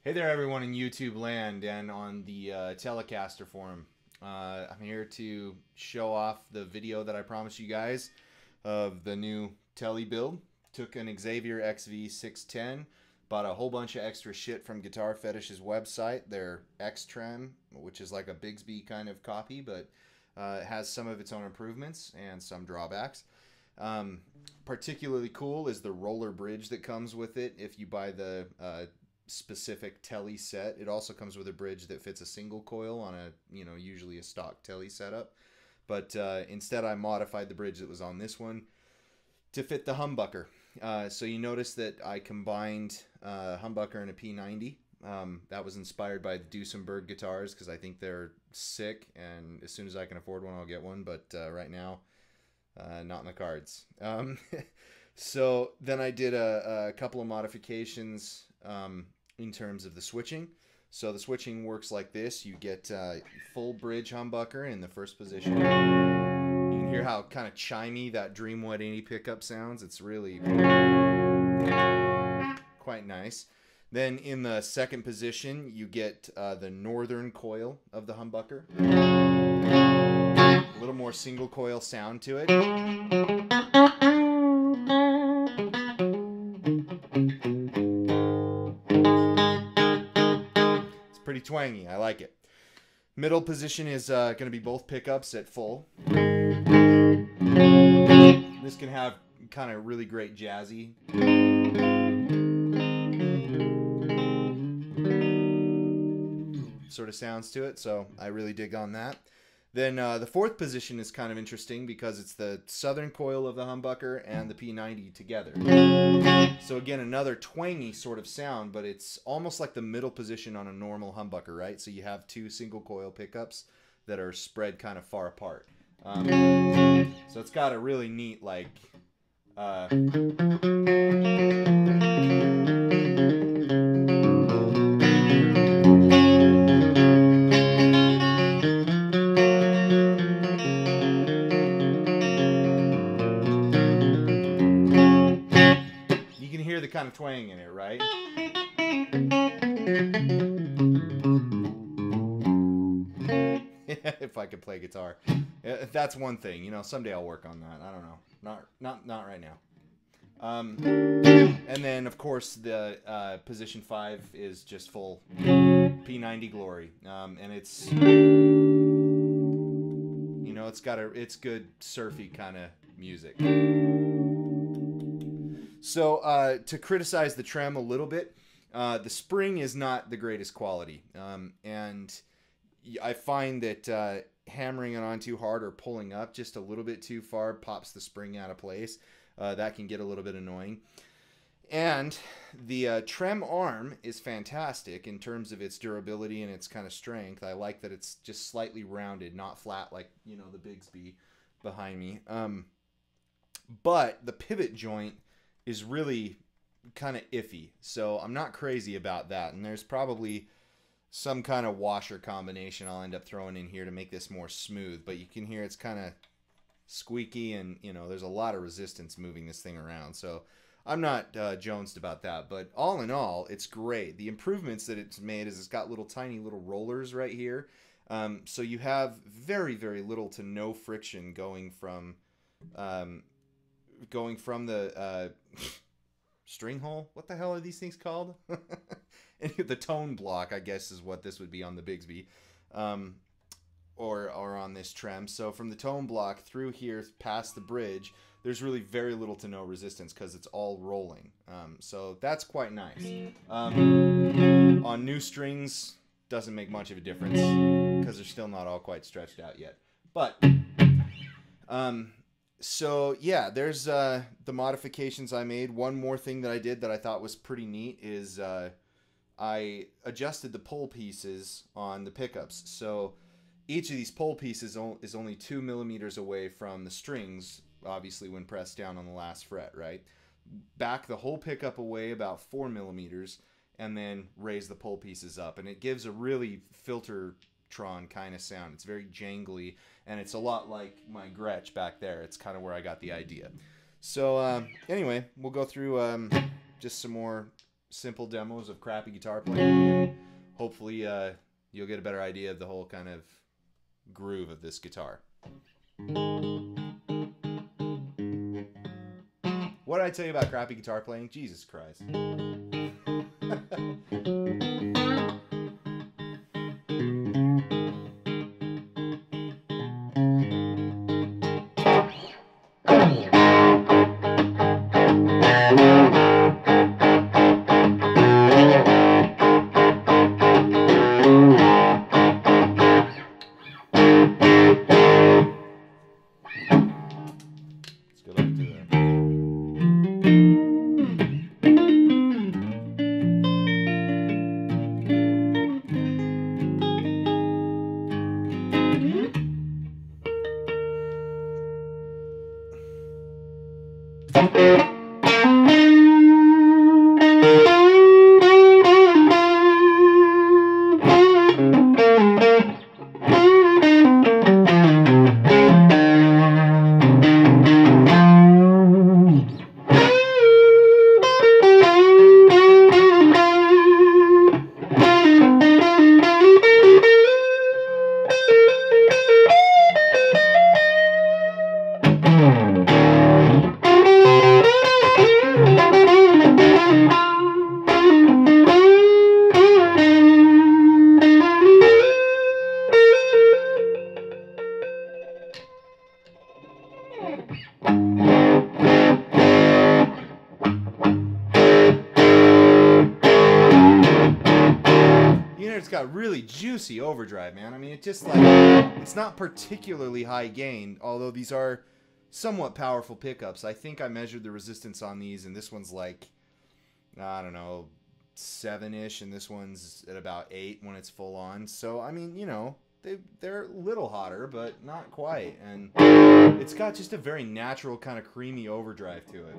Hey there, everyone in YouTube land and on the Telecaster forum. I'm here to show off the video that I promised you guys of the new Tele build. Took an Xaviere XV610, bought a whole bunch of extra shit from Guitar Fetish's website. Their Xtrem, which is like a Bigsby kind of copy, but it has some of its own improvements and some drawbacks. Particularly cool is the roller bridge that comes with it if you buy the specific Tele set. It also comes with a bridge that fits a single coil on a, usually a stock Tele setup. But instead I modified the bridge that was on this one to fit the humbucker. So you notice that I combined humbucker and a P90. That was inspired by the Duesenberg guitars because I think they're sick, and as soon as I can afford one I'll get one, but right now not in the cards. So then I did a couple of modifications in terms of the switching. So the switching works like this. You get full bridge humbucker in the first position. You can hear how kind of chimey that Dream 180 pickup sounds. It's really quite nice. Then in the second position, you get the northern coil of the humbucker. A little more single coil sound to it. Pretty twangy. I like it. Middle position is going to be both pickups at full. This can have kind of really great jazzy sort of sounds to it, so I really dig on that. Then the fourth position is kind of interesting because it's the southern coil of the humbucker and the P90 together. So again, another twangy sort of sound, but it's almost like the middle position on a normal humbucker, right? So you have two single coil pickups that are spread kind of far apart. So it's got a really neat like the kind of twang in it, right? If I could play guitar, that's one thing. Someday I'll work on that. I don't know. Not right now. And then of course the position 5 is just full P90 glory, and it's it's good surfy kind of music. So to criticize the trem a little bit, the spring is not the greatest quality, and I find that hammering it on too hard or pulling up just a little bit too far pops the spring out of place. That can get a little bit annoying. And the trem arm is fantastic in terms of its durability and its kind of strength. I like that it's just slightly rounded, not flat like the Bigsby behind me. But the pivot joint is really kind of iffy, so I'm not crazy about that, and there's probably some kind of washer combination I'll end up throwing in here to make this more smooth, but you can hear it's kind of squeaky, and there's a lot of resistance moving this thing around, so I'm not jonesed about that. But all in all, it's great. The improvements that it's made is it's got tiny little rollers right here, so you have very, very little to no friction going from the string hole. What the hell are these things called? The tone block, I guess, is what this would be on the Bigsby, or on this trem. So from the tone block through here past the bridge, there's really very little to no resistance because it's all rolling. So that's quite nice. On new strings, doesn't make much of a difference because they're still not all quite stretched out yet. But so yeah, there's the modifications I made. One more thing that I did that I thought was pretty neat is I adjusted the pull pieces on the pickups. So each of these pull pieces is only 2 millimeters away from the strings, obviously when pressed down on the last fret, right? Back the whole pickup away about 4 millimeters and then raise the pull pieces up. And it gives a really Filtertron kind of sound. It's very jangly, and it's a lot like my Gretsch back there. It's kind of where I got the idea. So anyway, we'll go through just some more simple demos of crappy guitar playing. Hopefully you'll get a better idea of the whole kind of groove of this guitar. What did I tell you about crappy guitar playing? Jesus Christ. It's got really juicy overdrive, man. I mean, it just like, it's not particularly high gain, although these are somewhat powerful pickups. I think I measured the resistance on these, and this one's like, I don't know, 7-ish, and this one's at about 8 when it's full on. So, I mean, you know, they're a little hotter, but not quite. And it's got just a very natural kind of creamy overdrive to it.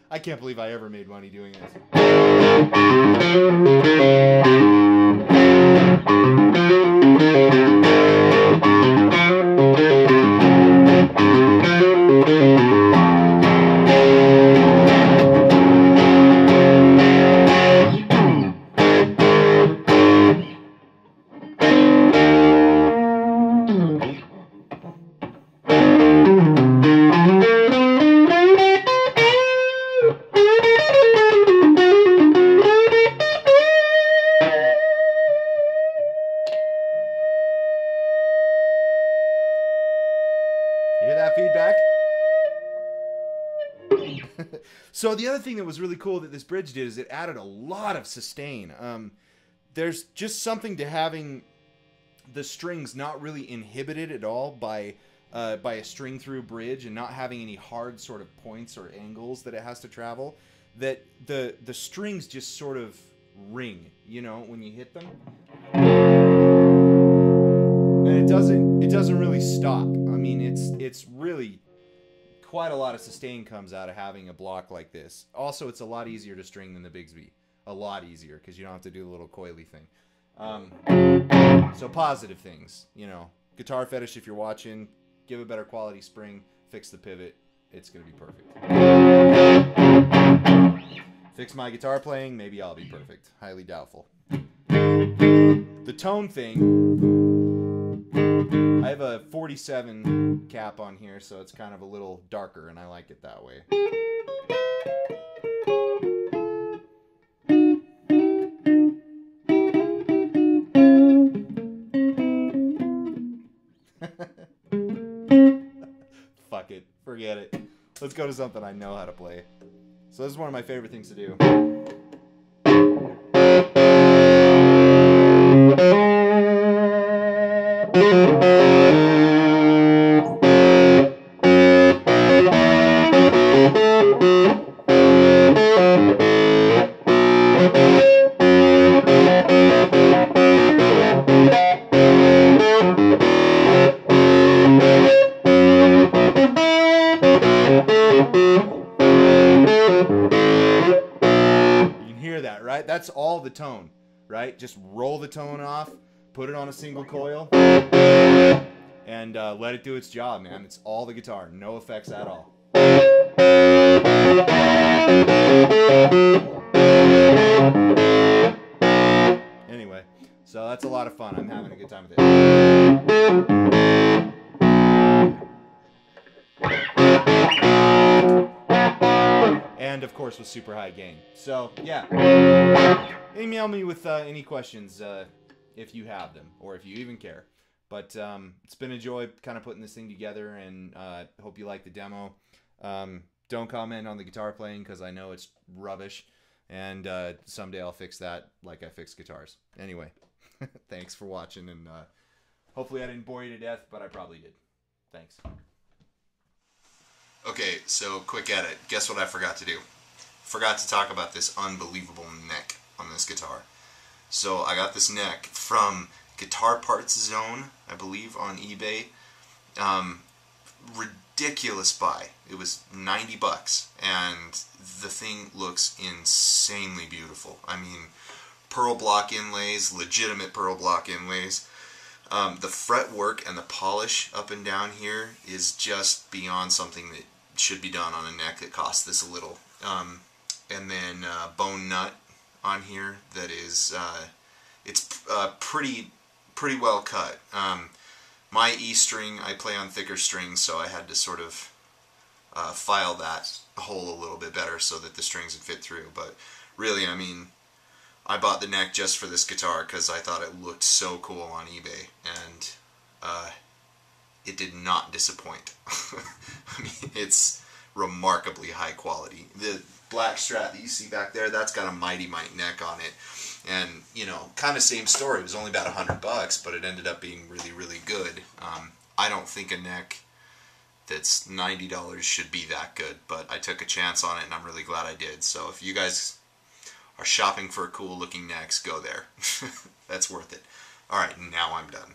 I can't believe I ever made money doing this. So the other thing that was really cool that this bridge did is it added a lot of sustain. There's just something to having the strings not really inhibited at all by a string through bridge and not having any hard sort of points or angles that it has to travel. That the strings just sort of ring, you know, when you hit them, and it doesn't really stop. I mean, it's really quite a lot of sustain comes out of having a block like this. Also, it's a lot easier to string than the Bigsby. A lot easier, because you don't have to do the little coily thing. So positive things, you know. Guitar Fetish, if you're watching, give a better quality spring, fix the pivot. It's going to be perfect. Fix my guitar playing, maybe I'll be perfect. Highly doubtful. The tone thing, I have a 47 cap on here, so it's kind of a little darker, and I like it that way. Fuck it. Forget it. Let's go to something I know how to play. So this is one of my favorite things to do. That's all the tone. right? Just roll the tone off, put it on a single coil, and let it do its job, man. It's all the guitar, no effects at all. Anyway, so that's a lot of fun. I'm having a good time with it. And of course with super high gain. So yeah, email me with any questions if you have them, or if you even care. But it's been a joy kind of putting this thing together, and hope you like the demo. Don't comment on the guitar playing, because I know it's rubbish, and someday I'll fix that like I fix guitars. Anyway, thanks for watching, and hopefully I didn't bore you to death, but I probably did. Thanks. Okay, so quick edit. Guess what I forgot to do? Forgot to talk about this unbelievable neck on this guitar. So I got this neck from Guitar Parts Zone, I believe, on eBay. Ridiculous buy. It was 90 bucks, and the thing looks insanely beautiful. I mean, pearl block inlays, legitimate pearl block inlays. The fretwork and the polish up and down here is just beyond something that should be done on a neck that costs this little. And then bone nut on here that is, it's pretty well cut. My E string, I play on thicker strings, so I had to sort of file that hole a little bit better so that the strings would fit through. But really, I mean, I bought the neck just for this guitar because I thought it looked so cool on eBay, and it did not disappoint. I mean, it's remarkably high quality. The black Strat that you see back there, that's got a Mighty Mite neck on it. And, you know, kind of same story. It was only about 100 bucks, but it ended up being really, really good. I don't think a neck that's $90 should be that good, but I took a chance on it, and I'm really glad I did. So if you guys are shopping for cool looking necks, go there. That's worth it. Alright, now I'm done.